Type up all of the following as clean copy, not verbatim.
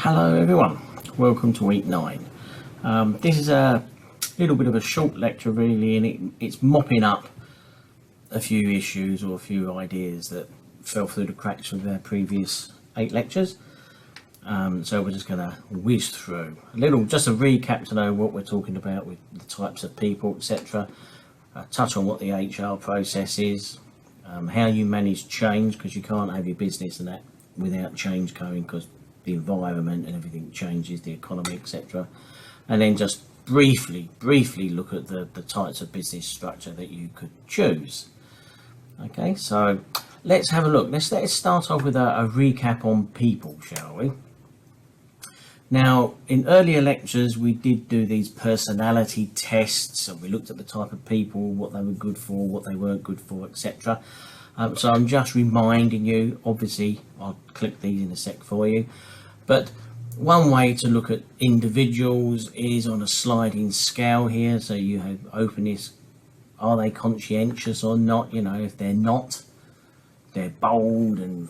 Hello everyone, welcome to week 9. This is a little bit of a short lecture really, and it's mopping up a few issues or a few ideas that fell through the cracks with our previous 8 lectures. So we're just going to whiz through just a recap to know what we're talking about with the types of people, etc. Touch on what the HR process is, how you manage change, because you can't have your business and that without change going, because the environment and everything changes, the economy, etc. And then just briefly look at the types of business structure that you could choose. Okay, so let's have a look. Let's start off with a recap on people, shall we? Now, in earlier lectures we did do these personality tests, and we looked at the type of people, what they were good for, what they weren't good for, etc. So I'm just reminding you, obviously I'll click these in a sec for you, but one way to look at individuals is on a sliding scale here. So you have openness, are they conscientious or not? You know, if they're not, they're bold and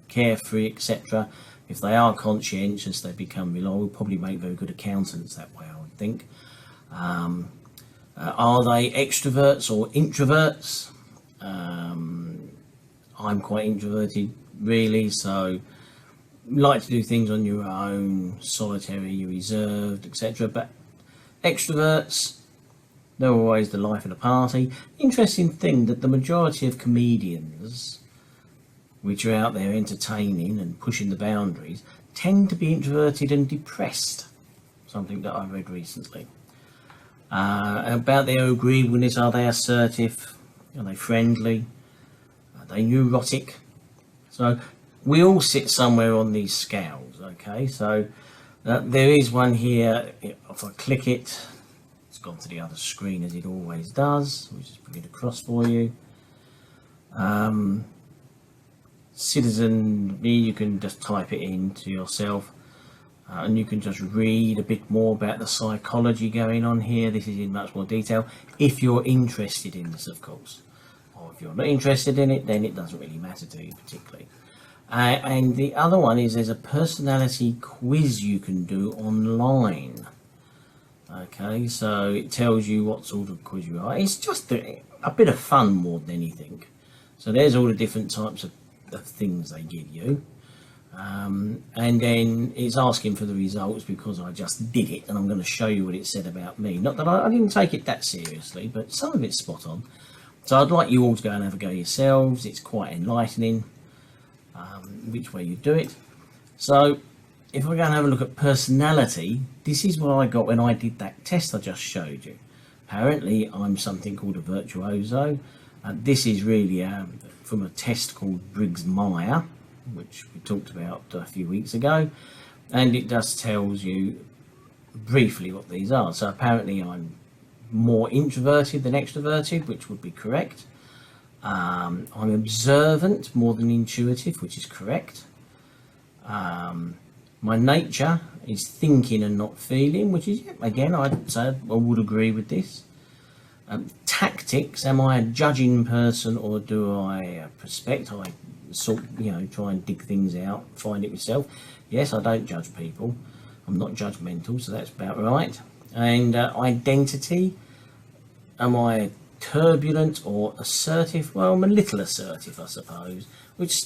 carefree, etc. If they are conscientious, they become reliable, probably make very good accountants that way, I would think. Are they extroverts or introverts? I'm quite introverted really, so like to do things on your own, solitary, you're reserved, etc. But extroverts, they're always the life of the party. Interesting thing that the majority of comedians, which are out there entertaining and pushing the boundaries, tend to be introverted and depressed. Something that I read recently. About their agreeableness, are they assertive? Are they friendly? Are they neurotic? So we all sit somewhere on these scales, okay? So there is one here. If I click it, it's gone to the other screen as it always does. We'll just bring it across for you. Citizen B, you can just type it in to yourself, and you can just read a bit more about the psychology going on here. This is in much more detail if you're interested in this, of course. Or if you're not interested in it, then it doesn't really matter to you particularly. And the other one is there's a personality quiz you can do online. Okay, so it tells you what sort of quiz you are. It's just a bit of fun more than anything. So there's all the different types of things they give you. And then it's asking for the results because I just did it, and I'm going to show you what it said about me. Not that I didn't take it that seriously, but some of it's spot on. So I'd like you all to go and have a go yourselves. It's quite enlightening which way you do it. So if we go and have a look at personality, this is what I got when I did that test I just showed you. Apparently I'm something called a virtuoso. This is really from a test called Briggs-Meyer, which we talked about a few weeks ago, and it just tells you briefly what these are. So apparently I'm more introverted than extroverted, which would be correct. I'm observant more than intuitive, which is correct. My nature is thinking and not feeling, which is, again, I'd say I would agree with this. Tactics, am I a judging person or do I prospect? I try and dig things out, find it myself. Yes, I don't judge people. I'm not judgmental, so that's about right. And identity, am I turbulent or assertive? Well, I'm a little assertive, I suppose, which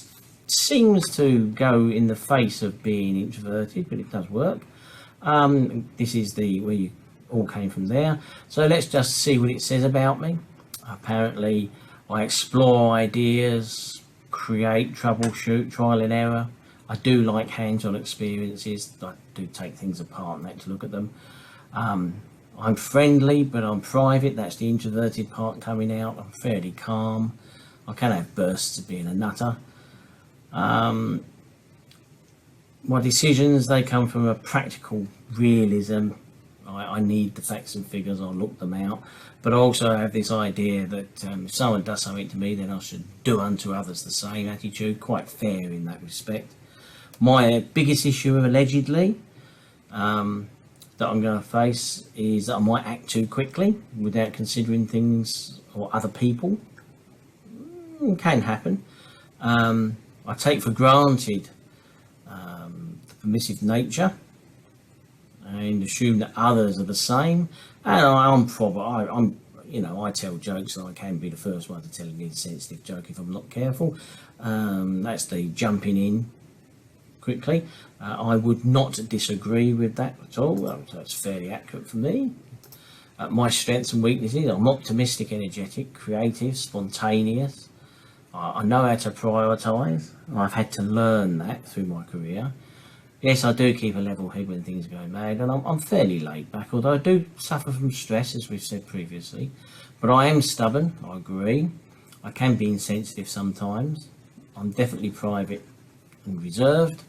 seems to go in the face of being introverted, but it does work. This is where you all came from there. So let's just see what it says about me. Apparently I explore ideas, create, troubleshoot, trial and error. I do like hands-on experiences. I do take things apart and that to look at them. I'm friendly, but I'm private. That's the introverted part coming out. I'm fairly calm. I can have bursts of being a nutter. My decisions, they come from a practical realism. I need the facts and figures, I'll look them out. But I also have this idea that if someone does something to me, then I should do unto others the same attitude. Quite fair in that respect. My biggest issue, allegedly, that I'm going to face is that I might act too quickly without considering things or other people. It can happen. I take for granted permissive nature and assume that others are the same. And I'm you know, I tell jokes, and I can be the first one to tell an insensitive joke if I'm not careful. That's the jumping in quickly. I would not disagree with that at all. That's fairly accurate for me. My strengths and weaknesses: I'm optimistic, energetic, creative, spontaneous. I know how to prioritise. I've had to learn that through my career. Yes, I do keep a level head when things are going mad, and I'm fairly laid back, although I do suffer from stress, as we've said previously. But I am stubborn, I agree. I can be insensitive sometimes. I'm definitely private and reserved.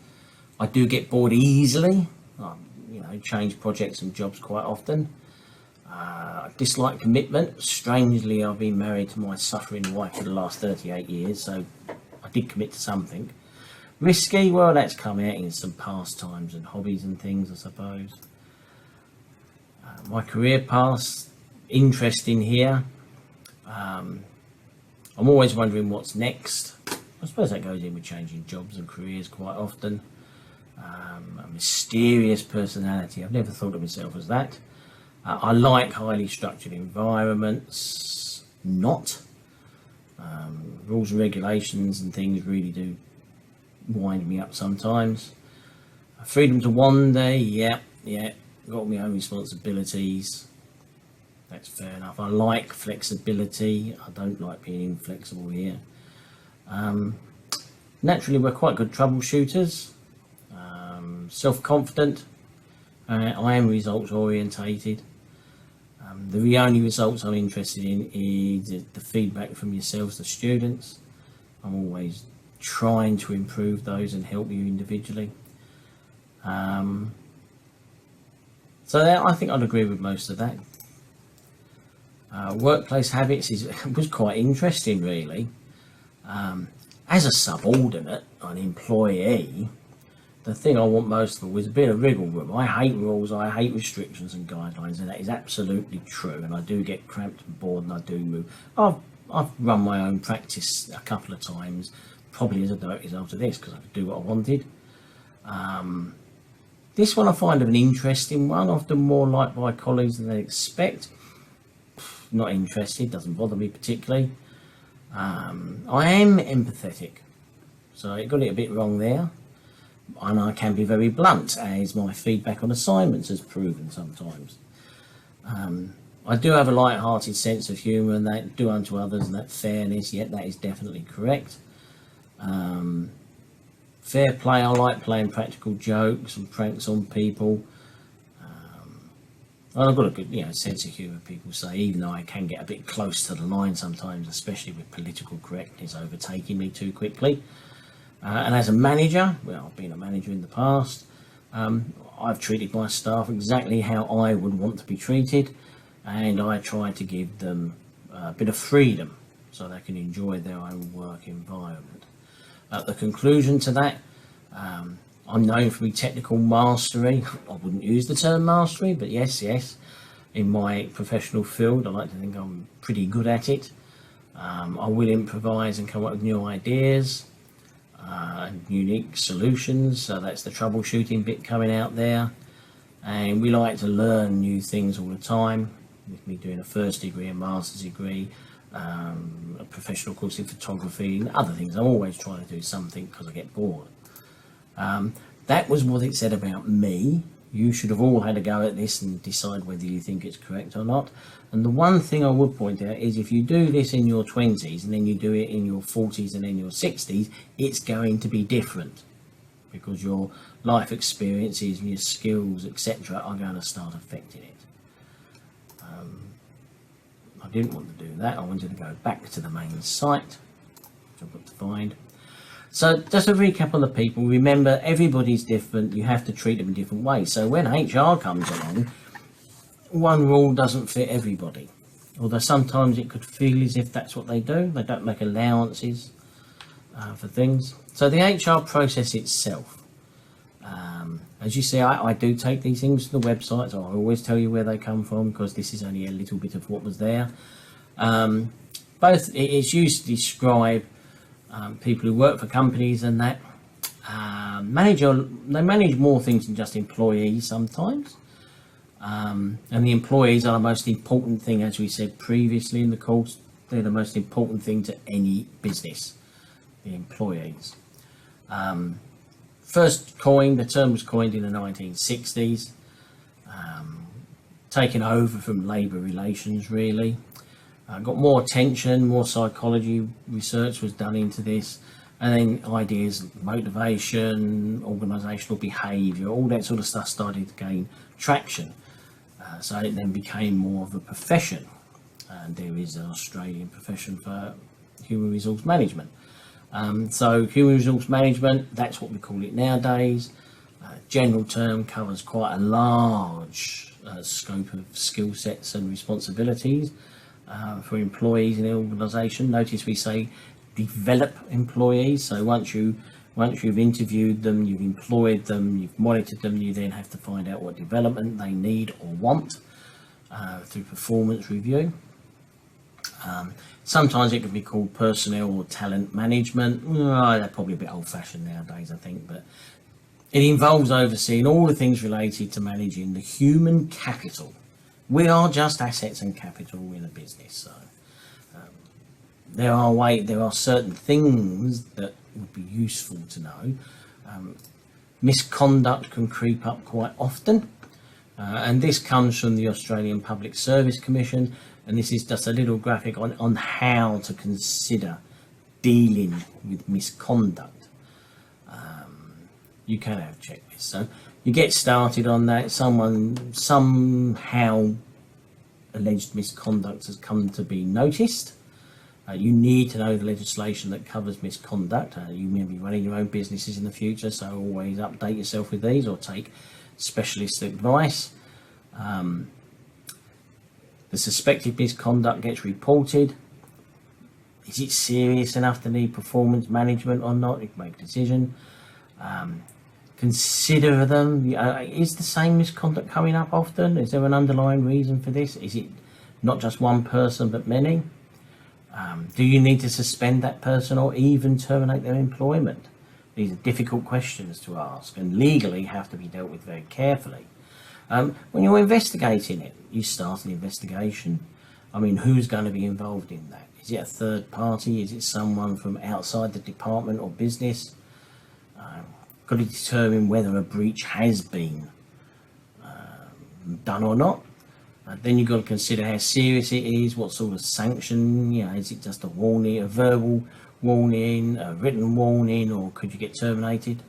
I do get bored easily. You know, change projects and jobs quite often. I dislike commitment. Strangely, I've been married to my suffering wife for the last 38 years, so I did commit to something. Risky, well, that's come out in some pastimes and hobbies and things, I suppose. My career path, interesting here. I'm always wondering what's next. I suppose that goes in with changing jobs and careers quite often. A mysterious personality. I've never thought of myself as that. I like highly structured environments. Not. Rules and regulations and things really do wind me up sometimes. Freedom to wander, yeah, got my own responsibilities. That's fair enough. I like flexibility. I don't like being inflexible here. Naturally, we're quite good troubleshooters. Self-confident. I am results orientated. The only results I'm interested in is the feedback from yourselves, the students. I'm always trying to improve those and help you individually. So I think I'd agree with most of that. Workplace habits was quite interesting, really. As a subordinate, an employee, the thing I want most of all is a bit of wriggle room. I hate rules, I hate restrictions and guidelines, and that is absolutely true. And I do get cramped and bored, and I do move. I've run my own practice a couple of times, probably as a direct result of this, because I could do what I wanted. This one I find an interesting one, often more liked by colleagues than they expect. Not interested, doesn't bother me particularly. I am empathetic, so I got it a bit wrong there. And I can be very blunt, as my feedback on assignments has proven sometimes. I do have a light-hearted sense of humour, and that do unto others and that fairness, yet that is definitely correct. Fair play, I like playing practical jokes and pranks on people. I've got a good sense of humour, people say, even though I can get a bit close to the line sometimes, especially with political correctness overtaking me too quickly. And as a manager, well, I've been a manager in the past, I've treated my staff exactly how I would want to be treated, and I try to give them a bit of freedom so they can enjoy their own work environment. The conclusion to that, I'm known for my technical mastery. I wouldn't use the term mastery, but yes, in my professional field, I like to think I'm pretty good at it. I will improvise and come up with new ideas. Unique solutions, so that's the troubleshooting bit coming out there, and we like to learn new things all the time, with me doing a first degree, a master's degree, a professional course in photography and other things. I'm always trying to do something because I get bored. That was what it said about me. You should have all had a go at this and decide whether you think it's correct or not. And the one thing I would point out is if you do this in your 20s and then you do it in your 40s and then your 60s, it's going to be different, because your life experiences and your skills, etc., are going to start affecting it. I didn't want to do that. I wanted to go back to the main site, which I've got to find. So just a recap on the people. Remember, everybody's different. You have to treat them in different ways. So when HR comes along, one rule doesn't fit everybody. Although sometimes it could feel as if that's what they do. They don't make allowances for things. So the HR process itself. As you see, I do take these things to the website. So I always tell you where they come from, because this is only a little bit of what was there. It's used to describe people who work for companies and that. They manage more things than just employees sometimes. And the employees are the most important thing, as we said previously in the course. They're the most important thing to any business, the employees. The term was coined in the 1960s, taken over from labour relations really. Got more attention, more psychology research was done into this, and then ideas, motivation, organisational behaviour, all that sort of stuff started to gain traction. So it then became more of a profession, and there is an Australian profession for human resource management. So human resource management, that's what we call it nowadays. General term covers quite a large scope of skill sets and responsibilities for employees in the organisation. Notice we say develop employees. So once you've interviewed them, you've employed them, you've monitored them, you then have to find out what development they need or want through performance review. Sometimes it can be called personnel or talent management. They're probably a bit old-fashioned nowadays, I think, but it involves overseeing all the things related to managing the human capital. We are just assets and capital in a business, so there are certain things that would be useful to know. Misconduct can creep up quite often, and this comes from the Australian Public Service Commission, and this is just a little graphic on how to consider dealing with misconduct. You can have checklists. So you get started on that. Somehow alleged misconduct has come to be noticed. You need to know the legislation that covers misconduct. You may be running your own businesses in the future, so always update yourself with these or take specialist advice. The suspected misconduct gets reported. Is it serious enough to need performance management or not? You can make a decision. Consider them. Is the same misconduct coming up often? Is there an underlying reason for this? Is it not just one person but many? Do you need to suspend that person or even terminate their employment? These are difficult questions to ask and legally have to be dealt with very carefully. When you're investigating it, you start an investigation. I mean, who's going to be involved in that? Is it a third party? Is it someone from outside the department or business? Got to determine whether a breach has been done or not. Then you've got to consider how serious it is, what sort of sanction, is it just a warning, a verbal warning, a written warning, or could you get terminated?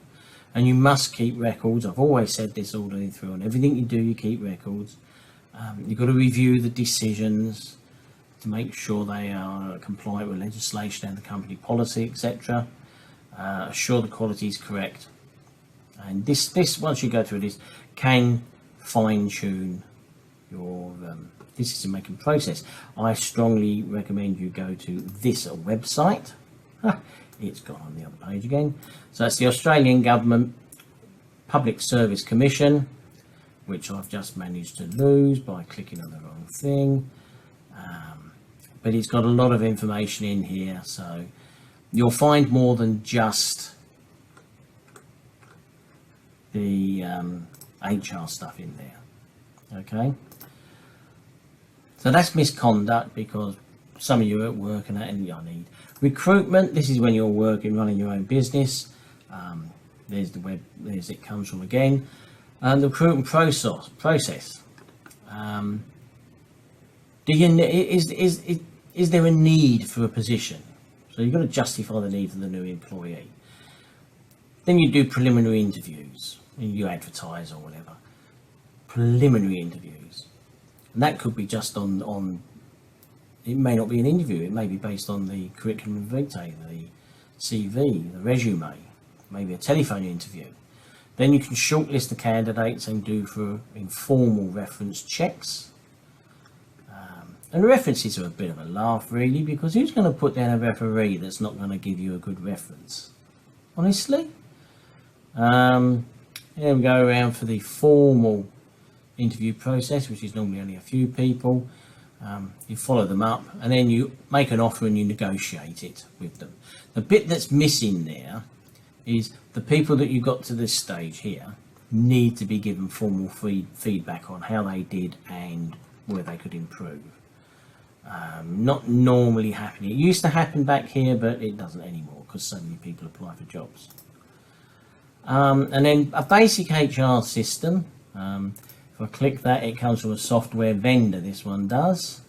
And you must keep records. I've always said this all the way through. On everything you do, you keep records. You've got to review the decisions to make sure they are compliant with legislation and the company policy, etc. Assure the quality is correct. And this once you go through this, can fine-tune your decision-making process. I strongly recommend you go to this website. It's gone on the other page again. So that's the Australian Government Public Service Commission, which I've just managed to lose by clicking on the wrong thing. But it's got a lot of information in here, so you'll find more than just the HR stuff in there. Okay, so that's misconduct, because some of you are at work and I need recruitment. This is when you're working, running your own business. There's the web. There's it comes from again. And the recruitment process. Is there a need for a position? So you've got to justify the need for the new employee. Then you do preliminary interviews. You advertise or whatever. Preliminary interviews. And that could be just on it may not be an interview. It may be based on the curriculum vitae, the CV, the resume, maybe a telephone interview. Then you can shortlist the candidates and do for informal reference checks. And the references are a bit of a laugh, really, because who's going to put down a referee that's not going to give you a good reference? Honestly? Then we go around for the formal interview process, which is normally only a few people. You follow them up, and then you make an offer and you negotiate it with them. The bit that's missing there is the people that you got to this stage here need to be given formal feedback on how they did and where they could improve. Not normally happening. It used to happen back here, but it doesn't anymore because so many people apply for jobs. And then a basic HR system. If I click that, it comes from a software vendor. This one does.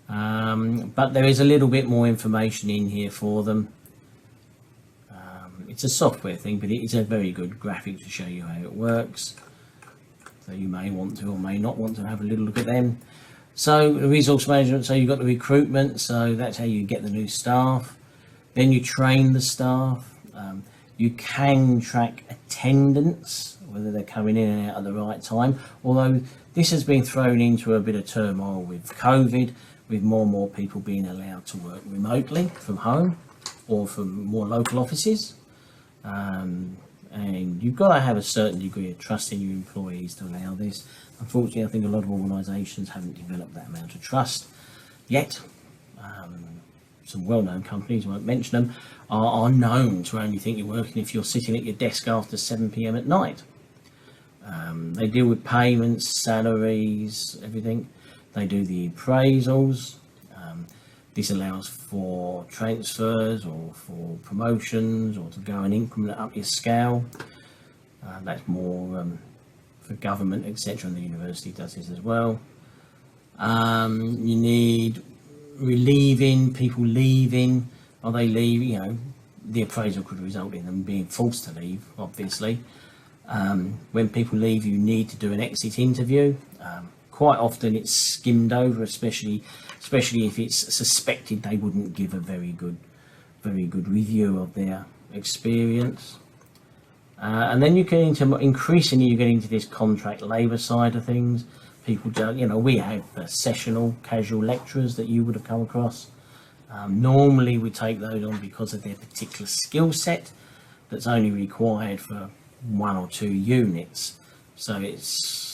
But there is a little bit more information in here for them. It's a software thing, but it is a very good graphic to show you how it works. So you may want to or may not want to have a little look at them. So the resource management, so you've got the recruitment, so that's how you get the new staff. Then you train the staff. You can track attendance, whether they're coming in and out at the right time. Although this has been thrown into a bit of turmoil with COVID, with more and more people being allowed to work remotely from home or from more local offices. And you've got to have a certain degree of trust in your employees to allow this. Unfortunately, I think a lot of organisations haven't developed that amount of trust yet. Some well-known companies, I won't mention them, are known to only think you're working if you're sitting at your desk after 7 PM at night. They deal with payments, salaries, everything. They do the appraisals. This allows for transfers or for promotions or to go and increment up your scale. That's more for government, etc. And the university does this as well. You need relieving, people leaving. Are they leaving? You know, the appraisal could result in them being forced to leave, obviously. When people leave, you need to do an exit interview. Quite often it's skimmed over, especially if it's suspected they wouldn't give a very good review of their experience. And then you get into, increasingly you get into this contract labour side of things. People don't, you know, we have sessional casual lecturers that you would have come across. Normally we take those on because of their particular skill set that's only required for 1 or 2 units. So it's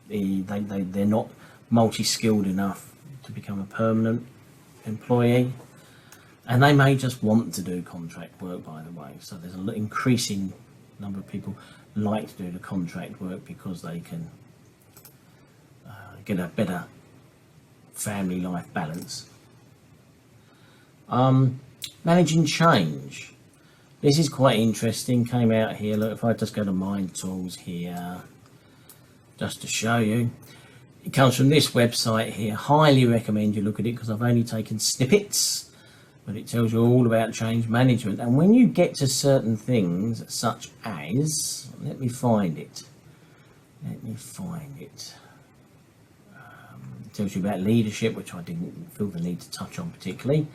they're not multi-skilled enough to become a permanent employee, and they may just want to do contract work, by the way. So there's an increasing number of people like to do the contract work because they can get a better family life balance. Managing change. This is quite interesting. Came out here. Look, if I just go to Mind Tools here, just to show you, it comes from this website here. Highly recommend you look at it because I've only taken snippets, but it tells you all about change management. And when you get to certain things, such as, let me find it. It tells you about leadership, which I didn't feel the need to touch on particularly.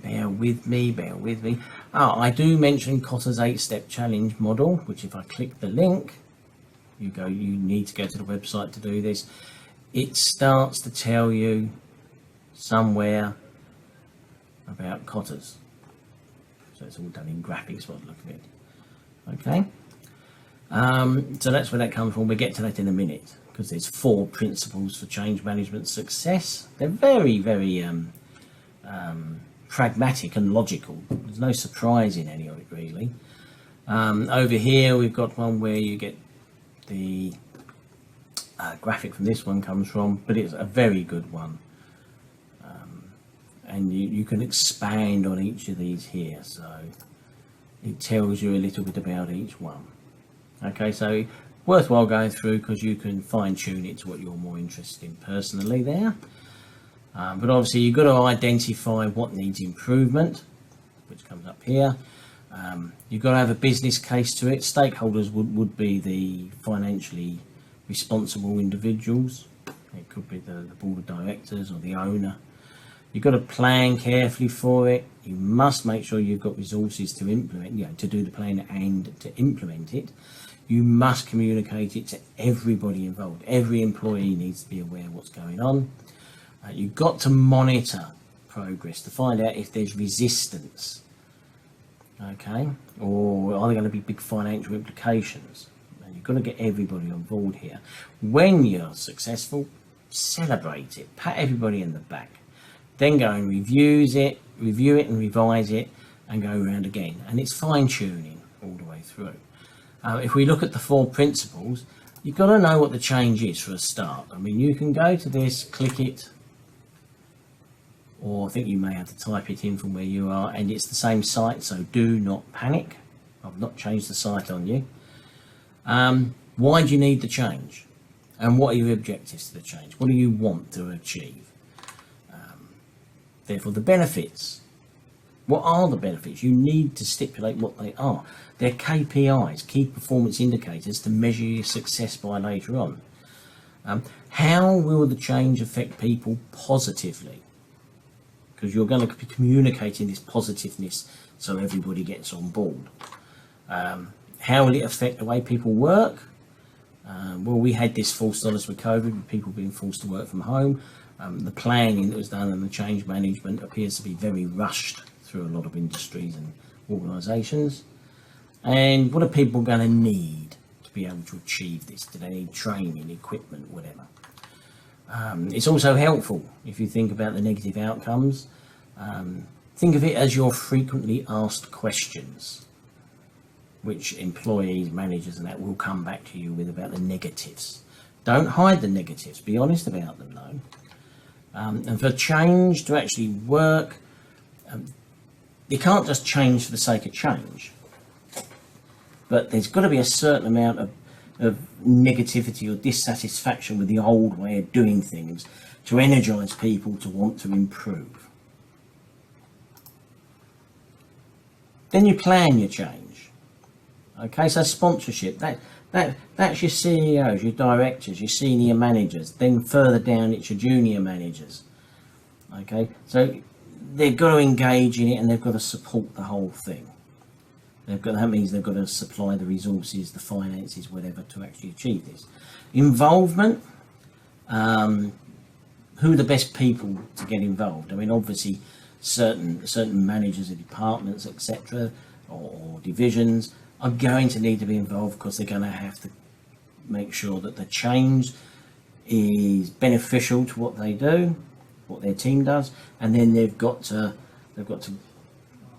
Bear with me. I do mention Kotter's 8-step challenge model, which if I click the link, you need to go to the website to do this. It starts to tell you somewhere about Kotter's. So it's all done in graphics, what look at it. Okay. So that's where that comes from. We'll get to that in a minute because there's 4 principles for change management success. They're very, very pragmatic and logical. There's no surprise in any of it really. Over here we've got one where you get the graphic from this one comes from, but it's a very good one. And you can expand on each of these here, so it tells you a little bit about each one. Okay, so worthwhile going through because you can fine-tune it to what you're more interested in personally there. But obviously you've got to identify what needs improvement, which comes up here. You've got to have a business case to it. Stakeholders would be the financially responsible individuals. It could be the board of directors or the owner. You've got to plan carefully for it. You must make sure you've got resources to implement, to do the plan and to implement it. You must communicate it to everybody involved. Every employee needs to be aware of what's going on. You've got to monitor progress to find out if there's resistance. Okay, or are there going to be big financial implications? And you've got to get everybody on board here. When you're successful, celebrate it, pat everybody in the back. Then go and review it and revise it, and go around again, and it's fine-tuning all the way through. If we look at the 4 principles, you've got to know what the change is for a start. I mean, you can go to this, click it, or I think you may have to type it in from where you are, and it's the same site, so do not panic. I've not changed the site on you. Why do you need the change? And what are your objectives to the change? What do you want to achieve? Therefore, the benefits. What are the benefits? You need to stipulate what they are. They're KPIs, key performance indicators, to measure your success by later on. How will the change affect people positively? Because you're going to be communicating this positiveness so everybody gets on board. How will it affect the way people work? Well, we had this forced on us with COVID, with people being forced to work from home. The planning that was done and the change management appears to be very rushed through a lot of industries and organisations. And what are people going to need to be able to achieve this? Do they need training, equipment, whatever? It's also helpful if you think about the negative outcomes. Think of it as your frequently asked questions, which employees, managers and that will come back to you with about the negatives. Don't hide the negatives, be honest about them though. And for change to actually work, you can't just change for the sake of change. But there's got to be a certain amount of negativity or dissatisfaction with the old way of doing things to energise people to want to improve. Then you plan your change. Okay, so sponsorship, that's your CEOs, your directors, your senior managers. Then further down it's your junior managers. Okay, so they've got to engage in it and they've got to support the whole thing. That means they've got to supply the resources, the finances, whatever, to actually achieve this. Involvement, who are the best people to get involved? I mean, obviously, certain managers of departments, etc., or divisions are going to need to be involved because they're going to have to make sure that the change is beneficial to what they do, what their team does, and then they've got to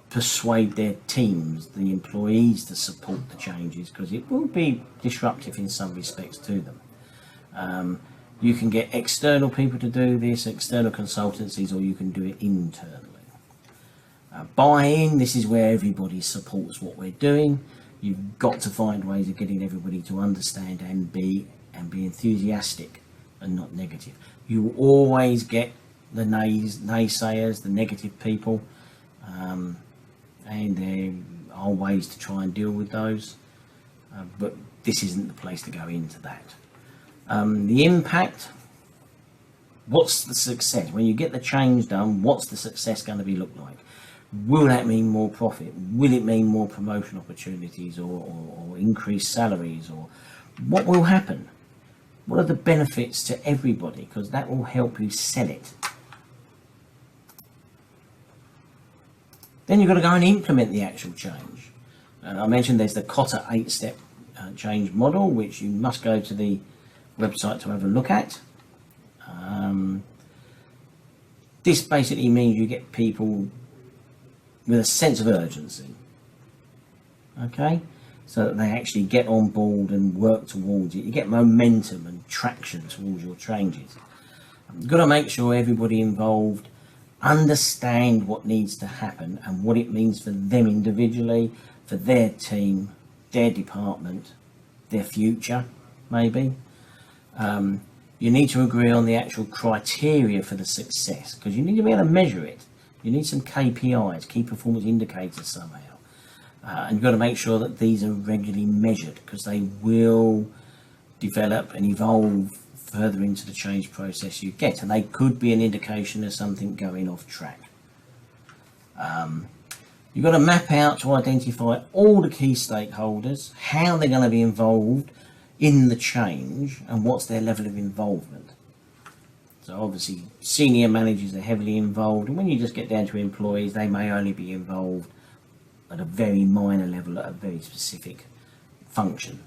persuade their teams, the employees, to support the changes because it will be disruptive in some respects to them. You can get external people to do this, external consultancies, or you can do it internally. Buy-in, this is where everybody supports what we're doing. You've got to find ways of getting everybody to understand and be enthusiastic and not negative. You will always get the naysayers, the negative people, and there are ways to try and deal with those, but this isn't the place to go into that. The impact, what's the success? When you get the change done, what's the success going to look like? Will that mean more profit? Will it mean more promotion opportunities or increased salaries? Or what will happen? What are the benefits to everybody? Because that will help you sell it. Then you've got to go and implement the actual change. I mentioned there's the Cotter 8-step change model, which you must go to the website to have a look at. This basically means you get people with a sense of urgency, okay, so that they actually get on board and work towards it. You get momentum and traction towards your changes. You've got to make sure everybody involved understand what needs to happen and what it means for them individually, for their team, their department, their future, maybe. You need to agree on the actual criteria for the success, because you need to be able to measure it. You need some KPIs, key performance indicators somehow. And you've got to make sure that these are regularly measured, because they will develop and evolve further into the change process you get, and they could be an indication of something going off track. You've got to map out to identify all the key stakeholders, how they're going to be involved in the change, and what's their level of involvement. So obviously senior managers are heavily involved, and when you just get down to employees, they may only be involved at a very minor level, at a very specific function.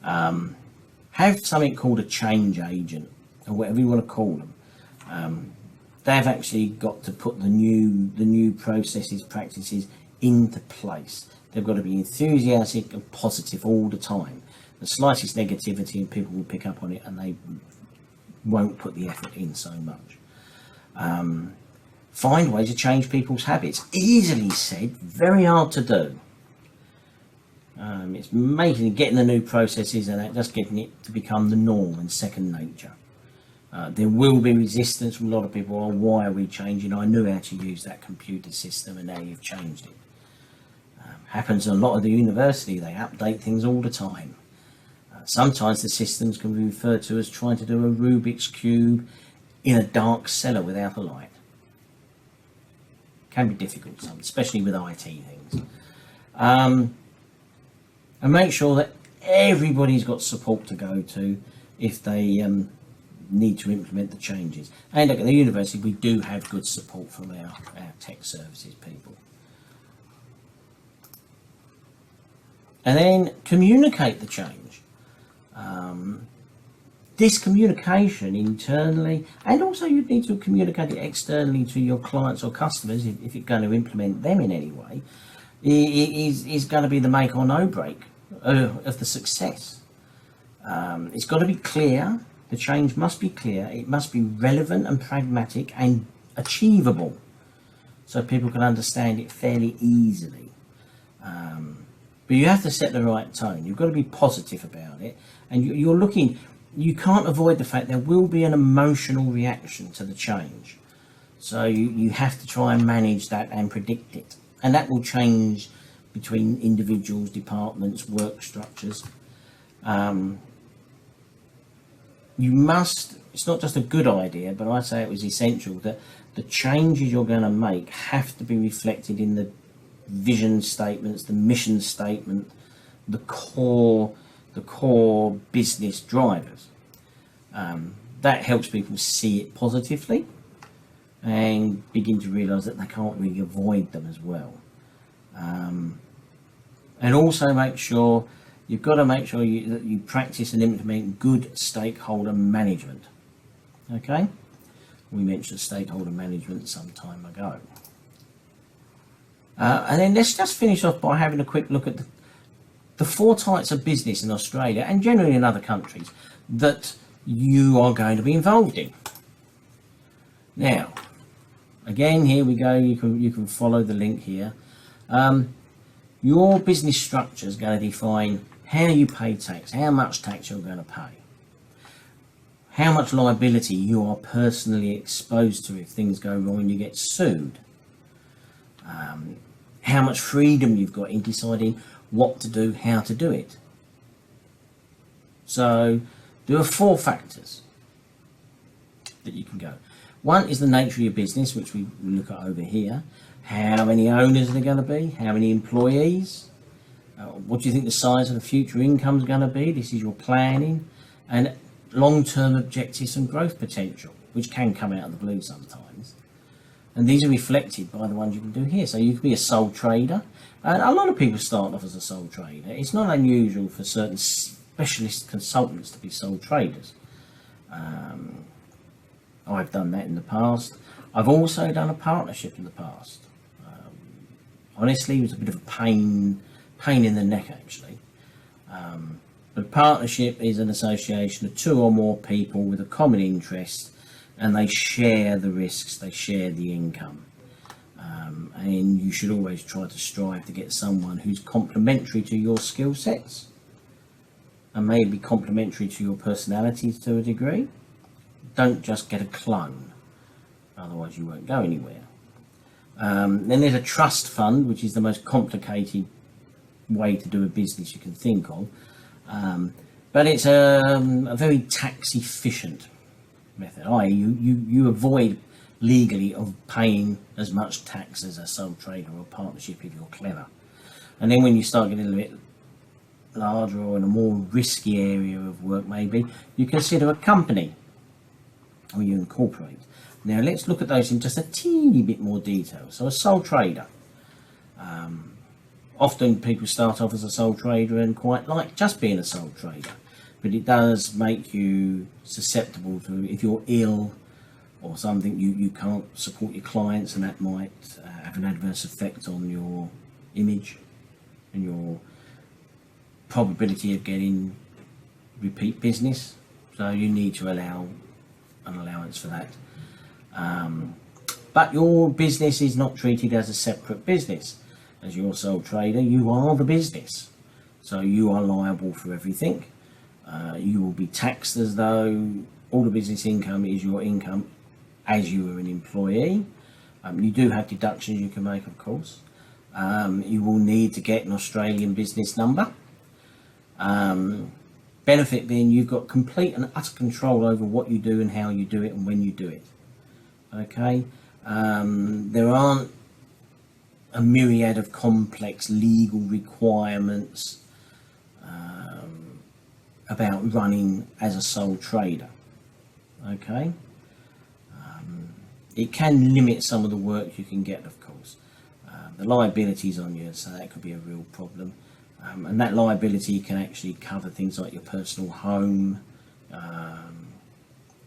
Have something called a change agent, or whatever you want to call them. They've actually got to put the new processes, practices into place. They've got to be enthusiastic and positive all the time. The slightest negativity and people will pick up on it and they won't put the effort in so much. Find ways to change people's habits. Easily said, very hard to do. It's getting the new processes and just getting it to become the norm and second nature. There will be resistance from a lot of people. Oh, why are we changing? I knew how to use that computer system and now you've changed it. Happens in a lot of the university. They update things all the time. Sometimes the systems can be referred to as trying to do a Rubik's Cube in a dark cellar without a light. Can be difficult, especially with IT things. And make sure that everybody's got support to go to if they need to implement the changes. And look, at the university we do have good support from our tech services people. And then communicate the change. This communication internally, and also you need to communicate it externally to your clients or customers if you're going to implement them in any way, is going to be the make or no break of the success. It's got to be clear. The change must be clear. It must be relevant and pragmatic and achievable, so people can understand it fairly easily. But you have to set the right tone. You've got to be positive about it, and you're looking. You can't avoid the fact there will be an emotional reaction to the change. So you have to try and manage that and predict it. And that will change between individuals, departments, work structures. You must, it's not just a good idea, but I say it was essential that the changes you're going to make have to be reflected in the vision statements, the mission statement, the core business drivers. That helps people see it positively and begin to realise that they can't really avoid them as well. And also make sure you've got to make sure that you practice and implement good stakeholder management. Okay, we mentioned stakeholder management some time ago. And then let's just finish off by having a quick look at the 4 types of business in Australia and generally in other countries that you are going to be involved in. Now, again, here we go. You can follow the link here. Your business structure is going to define how you pay tax, how much tax you're going to pay, how much liability you are personally exposed to if things go wrong and you get sued, how much freedom you've got in deciding what to do, how to do it. So there are 4 factors that you can go. One is the nature of your business, which we look at over here. How many owners are there going to be? How many employees? What do you think the size of the future income is going to be? This is your planning. And long-term objectives and growth potential, which can come out of the blue sometimes. And these are reflected by the ones you can do here. So you can be a sole trader. And a lot of people start off as a sole trader. It's not unusual for certain specialist consultants to be sole traders. I've done that in the past. I've also done a partnership in the past. Honestly, it was a bit of a pain in the neck actually. But partnership is an association of 2 or more people with a common interest, and they share the risks, they share the income. And you should always try to strive to get someone who's complementary to your skill sets and maybe complementary to your personalities to a degree. Don't just get a clone, otherwise you won't go anywhere. Then there's a trust fund, which is the most complicated way to do a business you can think of. But it's a very tax efficient method, i.e. you avoid legally of paying as much tax as a sole trader or partnership if you're clever. And then when you start getting a little bit larger or in a more risky area of work, maybe you consider a company or you incorporate. Now let's look at those in just a teeny bit more detail. So a sole trader. Often people start off as a sole trader and quite like just being a sole trader, but it does make you susceptible to, if you're ill or something, you can't support your clients, and that might have an adverse effect on your image and your probability of getting repeat business. So you need to allow an allowance for that. But your business is not treated as a separate business. As your sole trader, you are the business. So you are liable for everything. You will be taxed as though all the business income is your income as you were an employee. You do have deductions you can make, of course. You will need to get an Australian business number. Benefit being you've got complete and utter control over what you do and how you do it and when you do it. Okay, there aren't a myriad of complex legal requirements about running as a sole trader. Okay, it can limit some of the work you can get, of course. The liabilities on you, so that could be a real problem. And that liability can actually cover things like your personal home.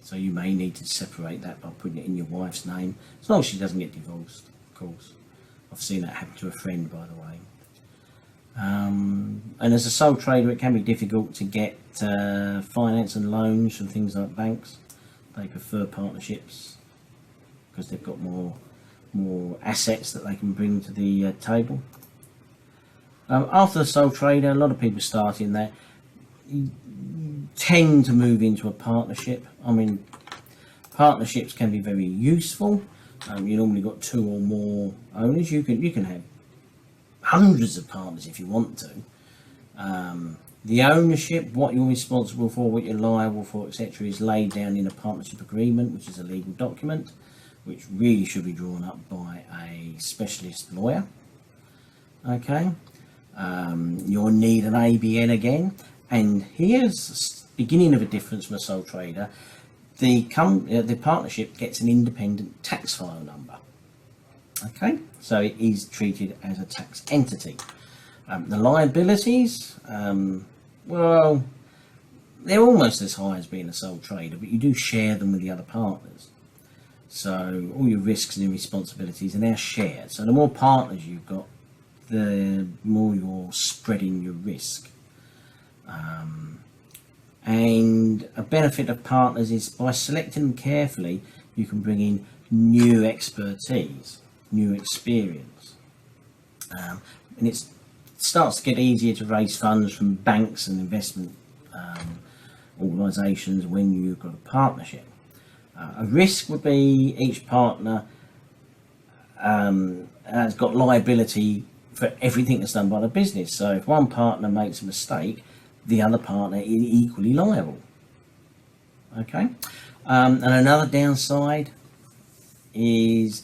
So you may need to separate that by putting it in your wife's name, as long as she doesn't get divorced, of course. I've seen that happen to a friend, by the way. And as a sole trader, it can be difficult to get finance and loans from things like banks. They prefer partnerships because they've got more assets that they can bring to the table. After the sole trader, a lot of people start in that. You tend to move into a partnership. I mean, partnerships can be very useful. You normally got 2 or more owners. You can have hundreds of partners if you want to. The ownership, what you're responsible for, what you're liable for, etc., is laid down in a partnership agreement, which is a legal document, which really should be drawn up by a specialist lawyer. Okay. You'll need an ABN again, and here's the beginning of a difference from a sole trader. The partnership gets an independent tax file number. Okay, so it is treated as a tax entity. The liabilities, well, they're almost as high as being a sole trader, but you do share them with the other partners. So all your risks and your responsibilities are now shared. So the more partners you've got, the more you're spreading your risk. And a benefit of partners is by selecting them carefully, you can bring in new expertise, new experience. And it starts to get easier to raise funds from banks and investment organisations when you've got a partnership. A risk would be each partner has got liability for everything that's done by the business. So if one partner makes a mistake, the other partner is equally liable. Okay, and another downside is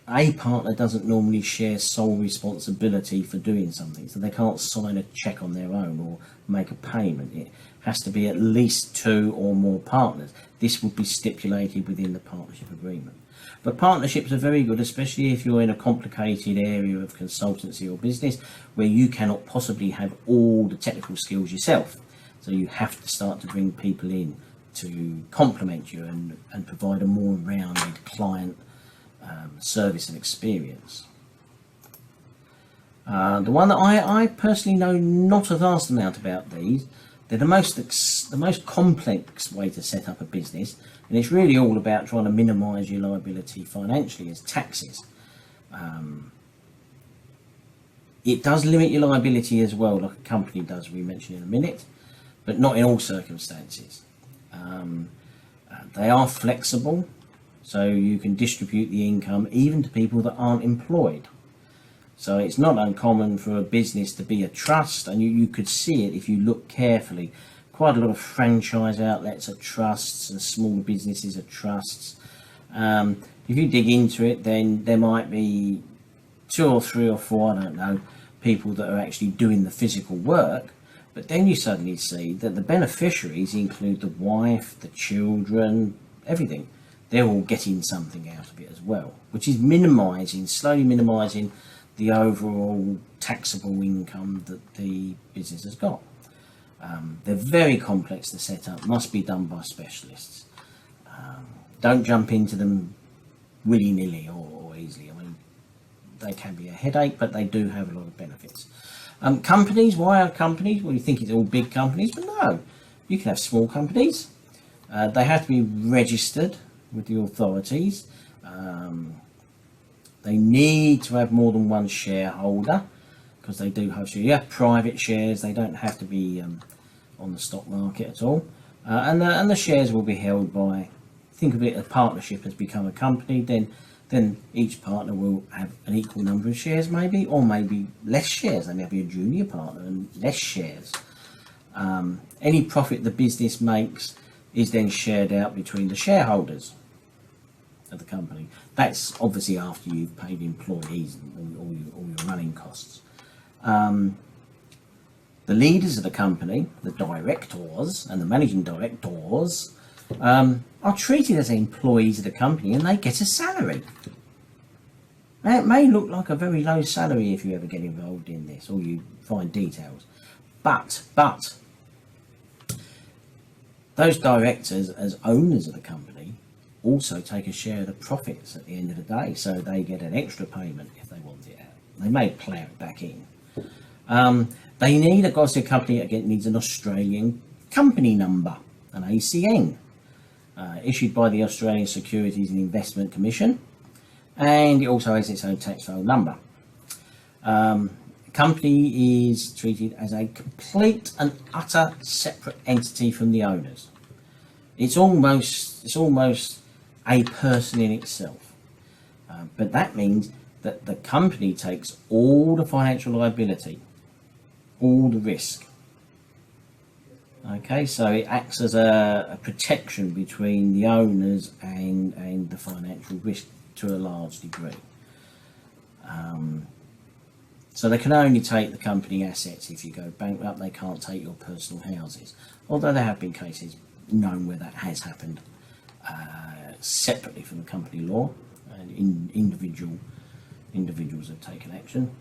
a partner doesn't normally share sole responsibility for doing something, so they can't sign a check on their own or make a payment. It has to be at least 2 or more partners. This would be stipulated within the partnership agreement. But partnerships are very good, especially if you're in a complicated area of consultancy or business where you cannot possibly have all the technical skills yourself. So you have to start to bring people in to complement you and provide a more rounded client service and experience. The one that I personally know not a vast amount about these. They're the most complex way to set up a business, and it's really all about trying to minimise your liability financially as taxes. It does limit your liability as well, like a company does, we mentioned in a minute, but not in all circumstances. They are flexible, so you can distribute the income even to people that aren't employed. So it's not uncommon for a business to be a trust, and you could see it if you look carefully. Quite a lot of franchise outlets are trusts and small businesses are trusts. If you dig into it, then there might be 2 or 3 or 4, I don't know, people that are actually doing the physical work, but then you suddenly see that the beneficiaries include the wife, the children, everything. They're all getting something out of it as well, which is slowly minimising the overall taxable income that the business has got. They're very complex to set up, must be done by specialists. Don't jump into them willy-nilly or easily. I mean, they can be a headache, but they do have a lot of benefits. Companies, why are companies? Well, you think it's all big companies, but no. You can have small companies. They have to be registered with the authorities. They need to have more than one shareholder, because they do have shares. You have private shares, they don't have to be on the stock market at all. And the shares will be held by, think of it, a partnership has become a company, then each partner will have an equal number of shares maybe, or maybe less shares. They may be a junior partner and less shares. Any profit the business makes is then shared out between the shareholders of the company. That's obviously after you've paid employees and all your running costs. The leaders of the company, the directors and the managing directors, are treated as employees of the company, and they get a salary. Now, it may look like a very low salary if you ever get involved in this or you find details, but those directors, as owners of the company, also take a share of the profits at the end of the day, so they get an extra payment if they want it out. They may plough it back in. They need, of course, a company again needs an Australian company number, an ACN, issued by the Australian Securities and Investment Commission, and it also has its own tax file number. Company is treated as a complete and utter separate entity from the owners. It's almost a person in itself, but that means that the company takes all the financial liability, all the risk. Okay, so it acts as a protection between the owners and the financial risk to a large degree. So they can only take the company assets if you go bankrupt. They can't take your personal houses, although there have been cases known where that has happened separately from the company law, and individuals have taken action.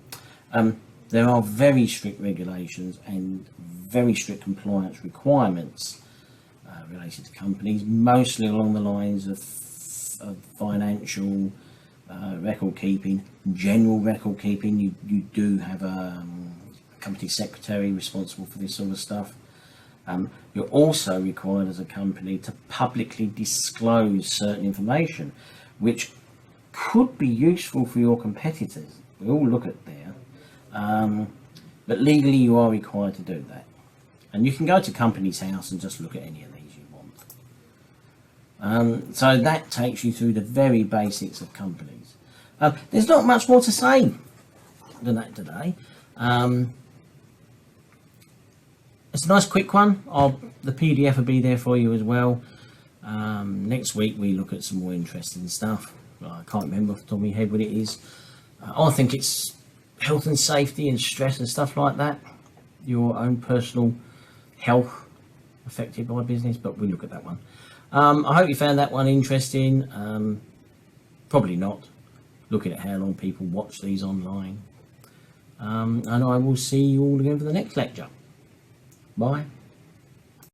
There are very strict regulations and very strict compliance requirements related to companies, mostly along the lines of financial record keeping, general record keeping. You do have a company secretary responsible for this sort of stuff. You're also required as a company to publicly disclose certain information, which could be useful for your competitors. We all look at there, but legally you are required to do that. And you can go to Companies House and just look at any of these you want. So that takes you through the very basics of companies. There's not much more to say than that today. It's a nice quick one. The PDF will be there for you as well. Next week we look at some more interesting stuff. I can't remember off the top of my head what it is. I think it's health and safety and stress and stuff like that. Your own personal health affected by business, but we'll look at that one. I hope you found that one interesting. Probably not, looking at how long people watch these online. And I will see you all again for the next lecture. Bye.